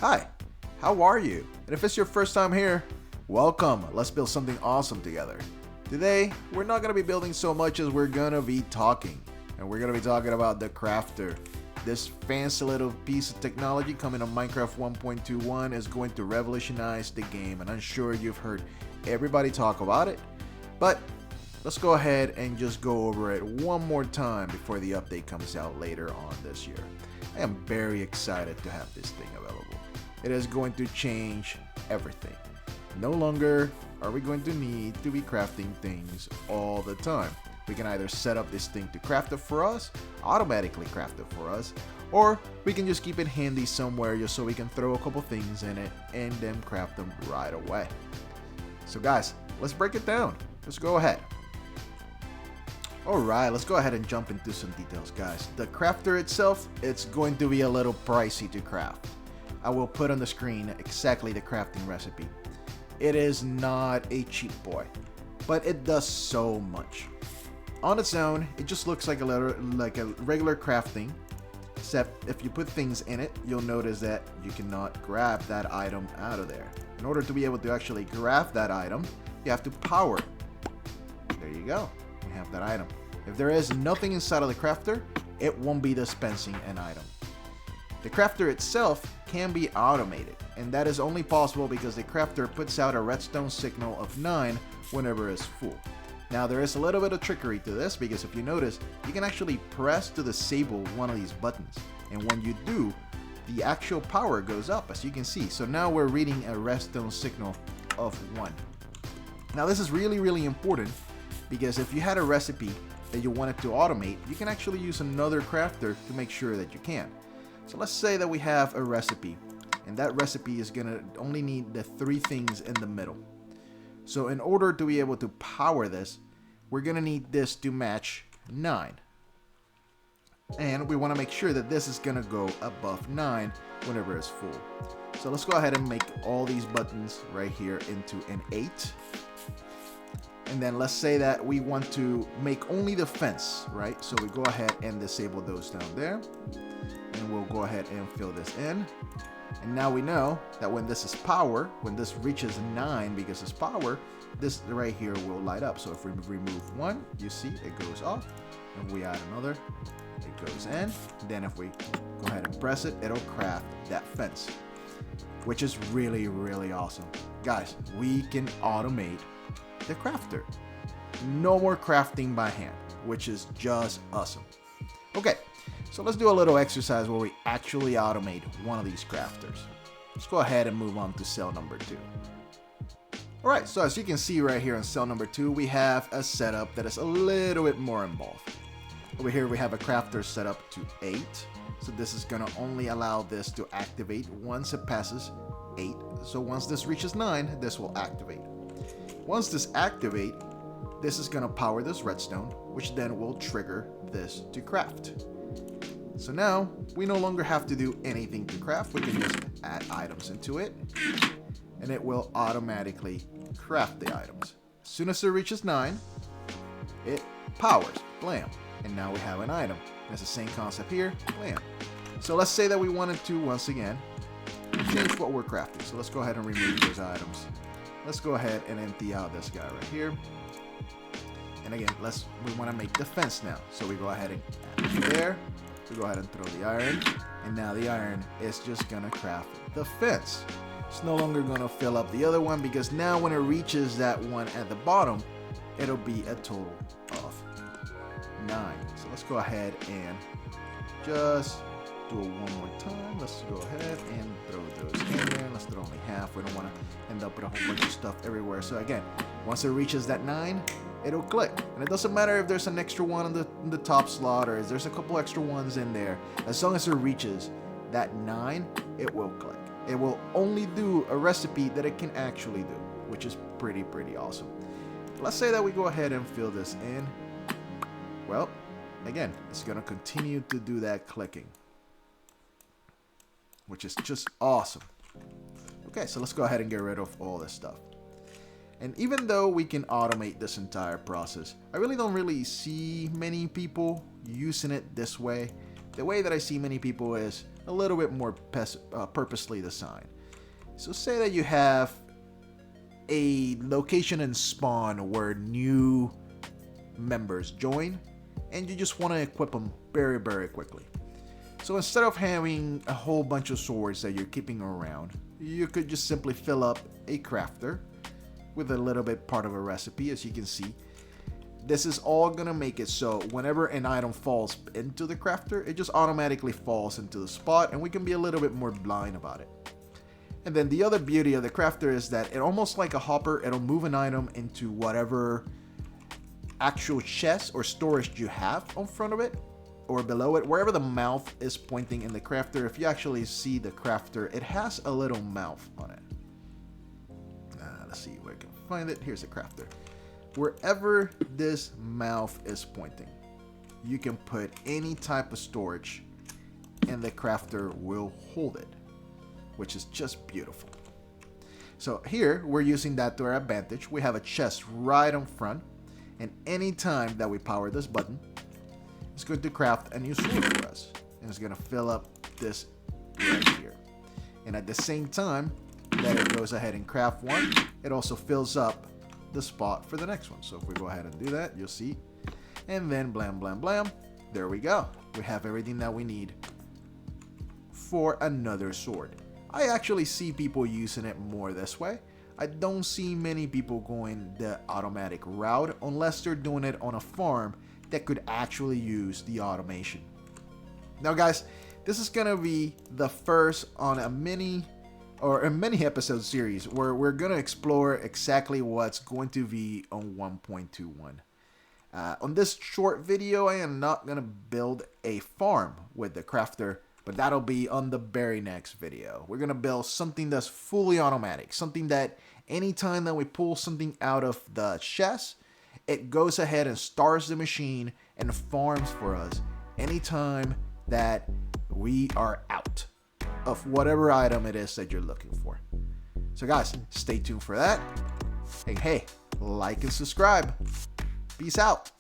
Hi, how are you? And if it's your first time here, welcome. Let's build something awesome together. Today, we're not going to be building so much as we're going to be talking. And we're going to be talking about the Crafter. This fancy little piece of technology coming on Minecraft 1.21 is going to revolutionize the game. And I'm sure you've heard everybody talk about it. But let's go ahead and just go over it one more time before the update comes out later on this year. I am very excited to have this thing available. It is going to change everything. No longer are we going to need to be crafting things all the time. We can either set up this thing to craft it for us, automatically craft it for us, or we can just keep it handy somewhere just so we can throw a couple things in it and then craft them right away. So guys, let's break it down. Let's go ahead. Alright, let's go ahead and jump into some details, guys. The crafter itself, it's going to be a little pricey to craft. I will put on the screen exactly the crafting recipe. It is not a cheap boy, but it does so much. On its own, it just looks like a regular crafting, except if you put things in it, you'll notice that you cannot grab that item out of there. In order to be able to actually grab that item, you have to power it. There you go. You have that item. If there is nothing inside of the crafter, it won't be dispensing an item. The crafter itself can be automated, and that is only possible because the crafter puts out a redstone signal of 9 whenever it's full. Now there is a little bit of trickery to this because if you notice, you can actually press to disable one of these buttons, and when you do, the actual power goes up, as you can see. So now we're reading a redstone signal of 1. Now this is really important because if you had a recipe that you wanted to automate, you can actually use another crafter to make sure that you can. So let's say that we have a recipe, and that recipe is gonna only need the 3 things in the middle. So in order to be able to power this, we're gonna need this to match 9. And we wanna make sure that this is gonna go above 9 whenever it's full. So let's go ahead and make all these buttons right here into an 8. And then let's say that we want to make only the fence, right? So we go ahead and disable those down there. And we'll go ahead and fill this in. And now we know that when this is power, when this reaches 9 because it's power, this right here will light up. So if we remove one, you see it goes off. And we add another, it goes in. Then if we go ahead and press it, it'll craft that fence, which is really awesome. Guys, we can automate the crafter. No more crafting by hand, which is just awesome. Okay, so let's do a little exercise where we actually automate one of these crafters. Let's go ahead and move on to cell number 2. Alright, so as you can see right here on cell number 2, we have a setup that is a little bit more involved. Over here we have a crafter set up to 8. So this is going to only allow this to activate once it passes 8. So once this reaches 9, this will activate. Once this activates, this is going to power this redstone, which then will trigger this to craft. So now, we no longer have to do anything to craft. We can just add items into it, and it will automatically craft the items. As soon as it reaches 9, it powers, blam, and now we have an item. It's the same concept here, blam. So let's say that we wanted to, once again, change what we're crafting. So let's go ahead and remove those items. Let's go ahead and empty out this guy right here. And again, we want to make the fence now. So we go ahead and add it there. We go ahead and throw the iron. And now the iron is just going to craft the fence. It's no longer going to fill up the other one because now when it reaches that one at the bottom, it'll be a total of 9. So let's go ahead and just do it one more time. Let's go ahead and throw those in there. Let's throw only half. We don't want to end up with a whole bunch of stuff everywhere. So again, once it reaches that 9, it'll click. And it doesn't matter if there's an extra one in the top slot or if there's a couple extra ones in there. As long as it reaches that 9, it will click. It will only do a recipe that it can actually do, which is pretty awesome. Let's say that we go ahead and fill this in. Well, again, it's going to continue to do that clicking, which is just awesome. Okay, so let's go ahead and get rid of all this stuff. And even though we can automate this entire process, I really don't see many people using it this way. The way that I see many people is a little bit more purposely designed. So say that you have a location in Spawn where new members join and you just want to equip them very, very quickly. So instead of having a whole bunch of swords that you're keeping around, you could just simply fill up a crafter with a little bit part of a recipe. As you can see, this is all gonna make it so whenever an item falls into the crafter, it just automatically falls into the spot, and we can be a little bit more blind about it. And then the other beauty of the crafter is that it almost like a hopper, it'll move an item into whatever actual chest or storage you have on front of it or below it, wherever the mouth is pointing in the crafter. If you actually see the crafter, it has a little mouth on it. Let's see where I can find it. Here's the crafter. Wherever this mouth is pointing, you can put any type of storage and the crafter will hold it, which is just beautiful. So here we're using that to our advantage. We have a chest right on front, and anytime that we power this button, it's going to craft a new sword for us, and it's going to fill up this right here. And at the same time that it goes ahead and craft one, it also fills up the spot for the next one. So if we go ahead and do that, you'll see, and then blam blam blam, there we go. We have everything that we need for another sword. I actually see people using it more this way. I don't see many people going the automatic route unless they're doing it on a farm that could actually use the automation. Now guys, this is gonna be the first on a mini episode series where we're gonna explore exactly what's going to be on 1.21. On this short video, I am not gonna build a farm with the crafter, but that'll be on the very next video. We're gonna build something that's fully automatic, something that anytime that we pull something out of the chest, it goes ahead and starts the machine and farms for us anytime that we are out of whatever item it is that you're looking for. So guys, stay tuned for that. And hey, like and subscribe. Peace out.